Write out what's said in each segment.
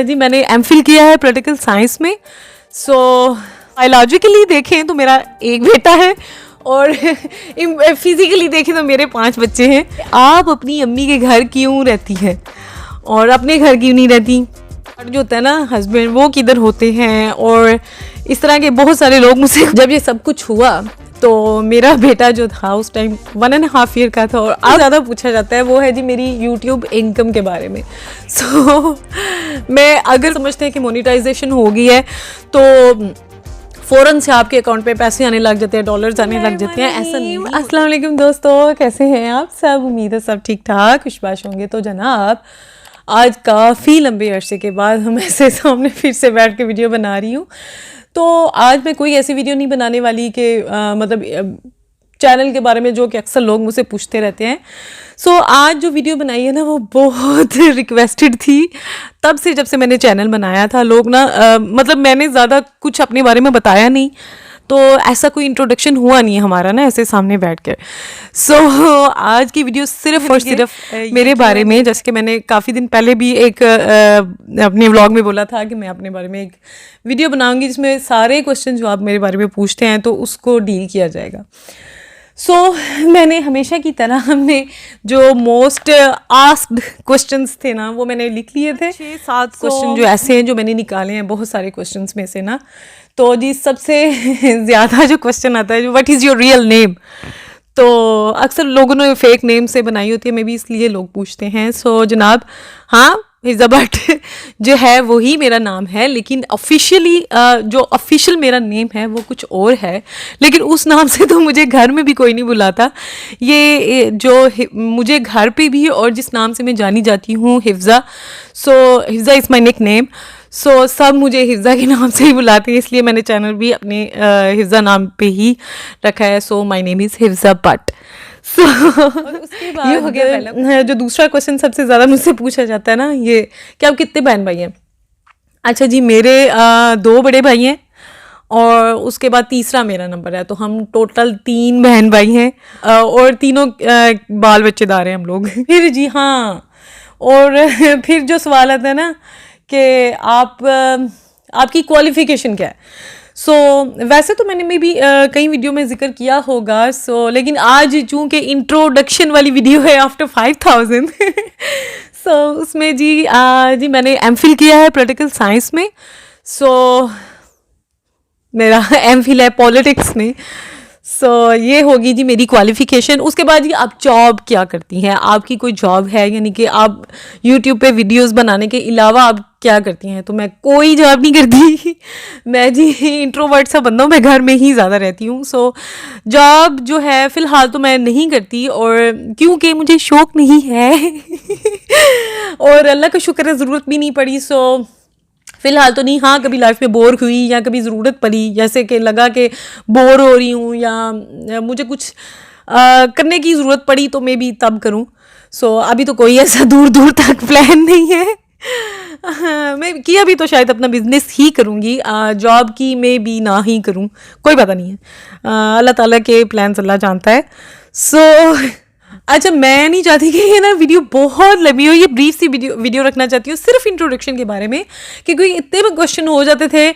जी मैंने एमफिल किया है पॉलिटिकल साइंस में। सो बायोलॉजिकली देखें तो मेरा एक बेटा है और फिजिकली देखें तो मेरे 5 बच्चे हैं। आप अपनी अम्मी के घर क्यों रहती हैं और अपने घर क्यों नहीं रहती? जो होता है ना हस्बैंड, वो किधर होते हैं? और इस तरह के बहुत सारे लोग मुझसे जब ये सब कुछ हुआ तो मेरा बेटा जो था उस टाइम 1.5 ईयर का था और अब ज़्यादा पूछा जाता है वो है जी मेरी यूट्यूब इनकम के बारे में। सो मैं अगर समझते हैं कि मोनेटाइजेशन हो गई है तो फ़ौरन से आपके अकाउंट पे पैसे आने लग जाते हैं, डॉलर्स आने लग जाते हैं, ऐसा नहीं। अस्सलाम वालेकुम दोस्तों, कैसे हैं आप सब? उम्मीद है सब ठीक ठाक खुशबाश होंगे। तो जनाब आज काफ़ी लंबे अरसे के बाद हम ऐसे सामने फिर से बैठ के वीडियो बना रही हूँ। तो आज मैं कोई ऐसी वीडियो नहीं बनाने वाली कि मतलब चैनल के बारे में जो कि अक्सर लोग मुझसे पूछते रहते हैं। सो आज जो वीडियो बनाई है ना वो बहुत रिक्वेस्टेड थी तब से, जब से मैंने चैनल बनाया था। लोग ना मतलब मैंने ज़्यादा कुछ अपने बारे में बताया नहीं, तो ऐसा कोई इंट्रोडक्शन हुआ नहीं है हमारा ना ऐसे सामने बैठ कर। सो आज की वीडियो सिर्फ और सिर्फ मेरे बारे में, जैसे कि मैंने काफ़ी दिन पहले भी एक अपने व्लॉग में बोला था कि मैं अपने बारे में एक वीडियो बनाऊंगी जिसमें सारे क्वेश्चन जो आप मेरे बारे में पूछते हैं तो उसको डील किया जाएगा। सो मैंने हमेशा की तरह हमने जो मोस्ट आस्क्ड क्वेश्चंस थे ना वो मैंने लिख लिए थे। 6-7 क्वेश्चन जो ऐसे हैं जो मैंने निकाले हैं बहुत सारे क्वेश्चंस में से ना। तो जी सबसे ज़्यादा जो क्वेश्चन आता है जो what is your real name, तो अक्सर लोगों ने फेक नेम से बनाई होती है, मे बी इसलिए लोग पूछते हैं। सो जनाब हाँ हिज़ा भट्ट जो है वही मेरा नाम है, लेकिन ऑफिशियली जो ऑफिशियल मेरा नेम है वो कुछ और है, लेकिन उस नाम से तो मुझे घर में भी कोई नहीं बुलाता। ये जो मुझे घर पे भी और जिस नाम से मैं जानी जाती हूँ हिफ्ज़ा, सो हिफ्ज़ा इज़ माई निक नेम। सो सब मुझे हिफ्ज़ा के नाम से ही बुलाते हैं, इसलिए मैंने चैनल भी अपने हिफ्ज़ा नाम पे ही रखा है। So my name is Hifza Bhatt. So, उसके बाद ये हो गया पहला। जो दूसरा क्वेश्चन सबसे ज़्यादा मुझसे पूछा जाता है ना ये कि आप कितने बहन भाई हैं? अच्छा जी मेरे 2 बड़े भाई हैं और उसके बाद तीसरा मेरा नंबर है, तो हम टोटल 3 बहन भाई हैं और तीनों बाल बच्चेदार हैं हम लोग। फिर जी हाँ, और फिर जो सवाल आता है ना कि आपकी क्वालिफ़िकेशन क्या है। सो वैसे तो मैंने मे बी कई वीडियो में जिक्र किया होगा, लेकिन आज चूँकि इंट्रोडक्शन वाली वीडियो है आफ्टर 5000 सो उसमें जी मैंने एमफिल किया है पॉलिटिकल साइंस में। सो मेरा एमफिल है पॉलिटिक्स में। सो ये होगी जी मेरी क्वालिफ़िकेशन। उसके बाद जी आप जॉब क्या करती हैं, आपकी कोई जॉब है, यानी कि आप यूट्यूब पे वीडियोस बनाने के अलावा आप क्या करती हैं? तो मैं कोई जॉब नहीं करती मैं जी इंट्रोवर्ट सा बंदा हूँ, मैं घर में ही ज़्यादा रहती हूँ। सो जॉब जो है फ़िलहाल तो मैं नहीं करती, और क्योंकि मुझे शौक़ नहीं है और अल्लाह का शुक्र है ज़रूरत भी नहीं पड़ी। सो फ़िलहाल तो नहीं। हाँ कभी लाइफ में बोर हुई या कभी ज़रूरत पड़ी, जैसे कि लगा कि बोर हो रही हूँ या मुझे कुछ करने की ज़रूरत पड़ी तो मैं भी तब करूँ। सो अभी तो कोई ऐसा दूर दूर तक प्लान नहीं है मैं कि अभी तो शायद अपना बिज़नेस ही करूँगी, जॉब की मैं भी ना ही करूँ, कोई पता नहीं है। अल्लाह ताला के प्लान्स अल्लाह जानता है। सो अच्छा मैं नहीं चाहती कि ये ना वीडियो बहुत लंबी हो, ये ब्रीफ सी वीडियो रखना चाहती हूँ सिर्फ इंट्रोडक्शन के बारे में, क्योंकि इतने भी क्वेश्चन हो जाते थे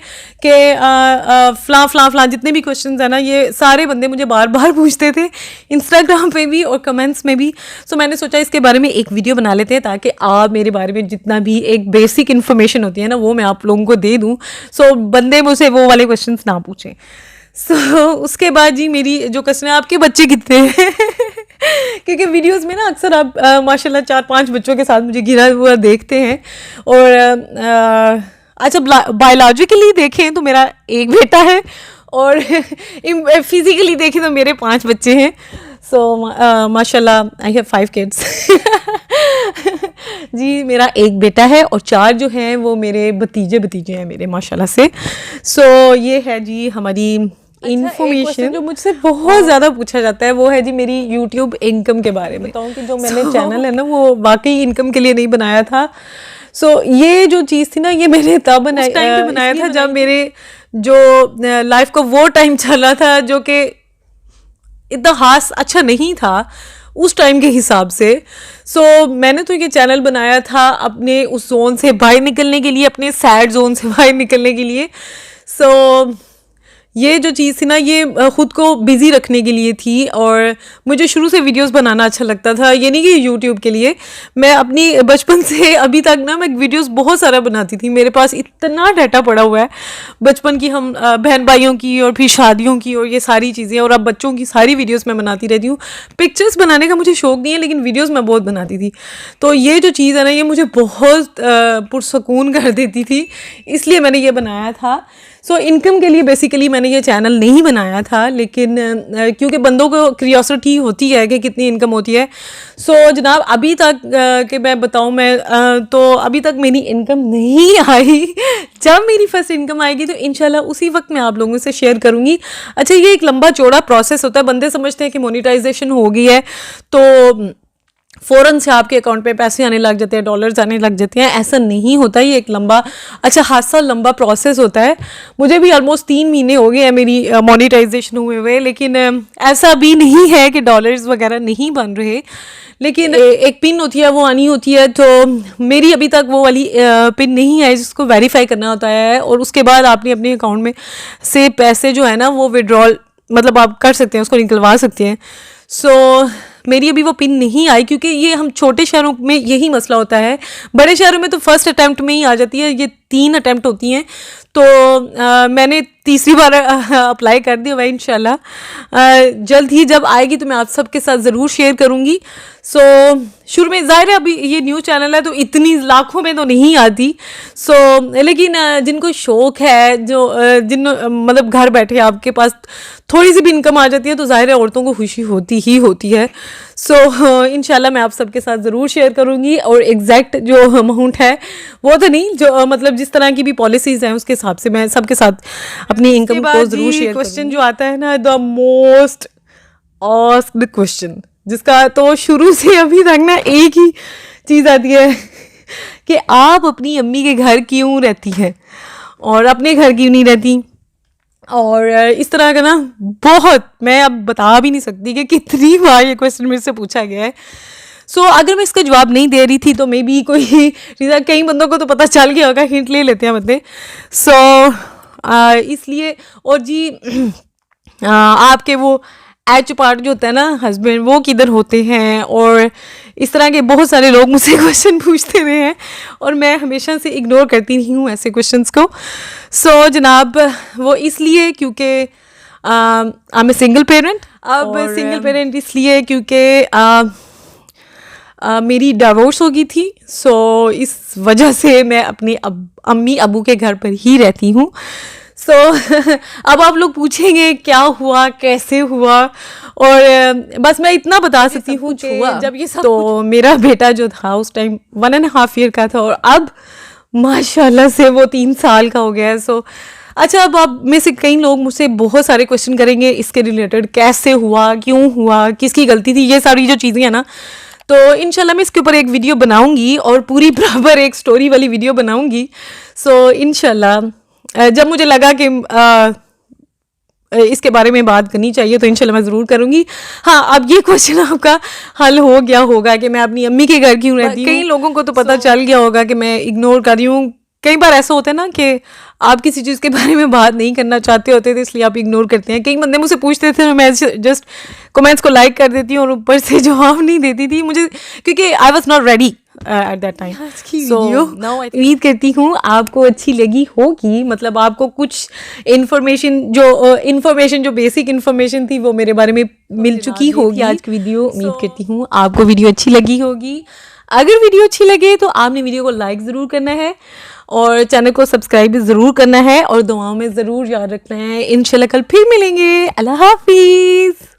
कि फ़लाँ जितने भी क्वेश्चन हैं ना ये सारे बंदे मुझे बार बार पूछते थे इंस्टाग्राम पे भी और कमेंट्स में भी। सो मैंने सोचा इसके बारे में एक वीडियो बना लेते हैं ताकि आप मेरे बारे में जितना भी एक बेसिक इन्फॉर्मेशन होती है ना वो मैं आप लोगों को दे दूँ, सो बंदे मुझसे वो वाले क्वेश्चन ना पूछें। सो उसके बाद जी मेरी जो क्वेश्चन है आपके बच्चे कितने हैं क्योंकि वीडियोस में ना अक्सर आप माशाल्लाह 4-5 बच्चों के साथ मुझे घिरा हुआ देखते हैं। और अच्छा बायोलॉजिकली देखें तो मेरा एक बेटा है और फिजिकली देखें तो मेरे 5 बच्चे हैं। सो माशाल्लाह आई हैव 5 किड्स जी मेरा एक बेटा है और 4 जो हैं वो मेरे भतीजे हैं मेरे माशाल्लाह से। सो ये है जी हमारी इन्फॉर्मेशन जो मुझसे बहुत ज़्यादा पूछा जाता है वो है जी मेरी यूट्यूब इनकम के बारे में। बताऊँ कि जो मैंने चैनल है ना वो वाकई इनकम के लिए नहीं बनाया था। सो ये जो चीज़ थी ना ये मैंने तब बनाया था जब मेरे जो लाइफ का वो टाइम चला था जो कि इतना खास अच्छा नहीं था। उस टाइम के हिसाब से। सो मैंने तो ये चैनल बनाया था अपने उस जोन से बाहर निकलने के लिए, अपने सैड जोन से बाहर निकलने के लिए। सो ये जो चीज़ थी ना, ये ख़ुद को बिज़ी रखने के लिए थी। और मुझे शुरू से वीडियोस बनाना अच्छा लगता था, ये नहीं कि यूट्यूब के लिए। मैं अपनी बचपन से अभी तक ना मैं वीडियोस बहुत सारा बनाती थी। मेरे पास इतना डाटा पड़ा हुआ है बचपन की, हम बहन भाइयों की और फिर शादियों की और ये सारी चीज़ें, और अब बच्चों की सारी वीडियोज़ मैं बनाती रहती हूँ। पिक्चर्स बनाने का मुझे शौक़ नहीं है, लेकिन वीडियोज़ मैं बहुत बनाती थी। तो ये जो चीज़ है ना, ये मुझे बहुत पुरसकून कर देती थी, इसलिए मैंने ये बनाया था। सो इनकम के लिए बेसिकली मैंने ये चैनल नहीं बनाया था, लेकिन क्योंकि बंदों को क्यूरियोसिटी होती है कि कितनी इनकम होती है। सो जनाब, अभी तक कि मैं बताऊं, मैं तो अभी तक मेरी इनकम नहीं आई। जब मेरी फर्स्ट इनकम आएगी तो इंशाल्लाह उसी वक्त मैं आप लोगों से शेयर करूँगी। अच्छा, ये एक लंबा चौड़ा प्रोसेस होता है। बंदे समझते हैं कि मोनेटाइजेशन हो गई है तो फ़ौरन से आपके अकाउंट पे पैसे आने लग जाते हैं, डॉलर्स आने लग जाते हैं। ऐसा नहीं होता। ये एक लंबा, अच्छा खासा लंबा प्रोसेस होता है। मुझे भी ऑलमोस्ट 3 महीने हो गए हैं मेरी मोनेटाइजेशन हुए, लेकिन ऐसा भी नहीं है कि डॉलर्स वगैरह नहीं बन रहे। लेकिन एक पिन होती है, वो आनी होती है। तो मेरी अभी तक वो वाली पिन नहीं है, जिसको वेरीफाई करना होता है, और उसके बाद आपने अपने अकाउंट में से पैसे जो है ना वो विड्रॉल मतलब आप कर सकते हैं, उसको निकलवा सकते हैं। सो मेरी अभी वो पिन नहीं आई, क्योंकि ये हम छोटे शहरों में यही मसला होता है। बड़े शहरों में तो फर्स्ट अटैम्प्ट में ही आ जाती है, ये 3 अटैम्प्ट होती हैं। तो मैंने तीसरी बार अप्लाई कर दिया हुआ है। इंशाल्लाह जल्द ही जब आएगी तो मैं आप सबके साथ ज़रूर शेयर करूँगी। सो शुरू में ज़ाहिर है अभी ये न्यू चैनल है तो इतनी लाखों में तो नहीं आती। सो लेकिन जिनको शौक़ है, जो जिन मतलब घर बैठे आपके पास थोड़ी सी भी इनकम आ जाती है, तो ज़ाहिर है औरतों को खुशी होती ही होती है। सो इंशाल्लाह मैं आप सबके साथ ज़रूर शेयर करूँगी। और एग्जैक्ट जो अमाउंट है वो तो नहीं, जो मतलब जिस तरह की भी पॉलिसीज़ हैं उसके हिसाब से मैं सबके साथ अपनी इनकम को ज़रूर शेयर। क्वेश्चन जो आता है ना, द मोस्ट आस्क्ड क्वेश्चन, जिसका तो शुरू से अभी तक ना एक ही चीज़ आती है कि आप अपनी अम्मी के घर क्यों रहती हैं और अपने घर क्यों नहीं रहती। और इस तरह का ना बहुत, मैं अब बता भी नहीं सकती कि कितनी बार ये क्वेश्चन मेरे से पूछा गया है। सो अगर मैं इसका जवाब नहीं दे रही थी तो मे बी कोई रीज़न, कई बंदों को तो पता चल गया होगा, हिंट ले लेते हैं बंदे। सो इसलिए, और जी आपके वो एच पार्ट जो होता है ना, हस्बैंड, वो किधर होते हैं, और इस तरह के बहुत सारे लोग मुझसे क्वेश्चन पूछते रहे हैं और मैं हमेशा से इग्नोर करती रही हूँ ऐसे क्वेश्चंस को। सो जनाब, वो इसलिए क्योंकि I am a single parent. अब सिंगल पेरेंट इसलिए क्योंकि मेरी डिवोर्स हो गई थी। सो इस वजह से मैं अपने अम्मी अबू के घर पर ही रहती हूँ। सो अब आप लोग पूछेंगे क्या हुआ, कैसे हुआ, और बस मैं इतना बता सकती हूँ कि जब ये सब तो मेरा बेटा जो था उस टाइम 1.5 ईयर का था, और अब माशाल्लाह से वो 3 साल का हो गया है। सो अच्छा, अब आप में से कई लोग मुझसे बहुत सारे क्वेश्चन करेंगे इसके रिलेटेड, कैसे हुआ, क्यों हुआ, किसकी गलती थी, ये सारी जो चीज़ें हैं ना। तो इंशाल्लाह मैं इसके ऊपर एक वीडियो बनाऊंगी और पूरी बराबर एक स्टोरी वाली वीडियो बनाऊंगी। सो इंशाल्लाह जब मुझे लगा कि इसके बारे में बात करनी चाहिए तो इंशाल्लाह मैं ज़रूर करूँगी। हाँ, अब ये क्वेश्चन आपका हल हो गया होगा कि मैं अपनी अम्मी के घर क्यों रहती हूँ। कई लोगों को तो पता चल गया होगा कि मैं इग्नोर कर रही हूँ। कई बार ऐसा होता है ना कि आप किसी चीज़ के बारे में बात नहीं करना चाहते होते, तो इसलिए आप इग्नोर करते हैं। कई बंदे मुझसे पूछते थे, मैं जस्ट कमेंट्स को लाइक कर देती हूँ और ऊपर से जवाब नहीं देती थी मुझे, क्योंकि I was not ready at that time. So उम्मीद करती हूँ आपको अच्छी लगी होगी। मतलब आपको कुछ इन्फॉर्मेशन जो बेसिक इन्फॉर्मेशन थी वो मेरे बारे में मिल चुकी होगी आज की वीडियो। उम्मीद करती हूँ आपको वीडियो अच्छी लगी होगी। अगर वीडियो अच्छी लगे तो आपने वीडियो को लाइक ज़रूर करना है और चैनल को सब्सक्राइब भी ज़रूर करना है और दुआओं में ज़रूर याद रखना है। इंशाल्लाह कल फिर मिलेंगे। अल्लाह हाफिज़।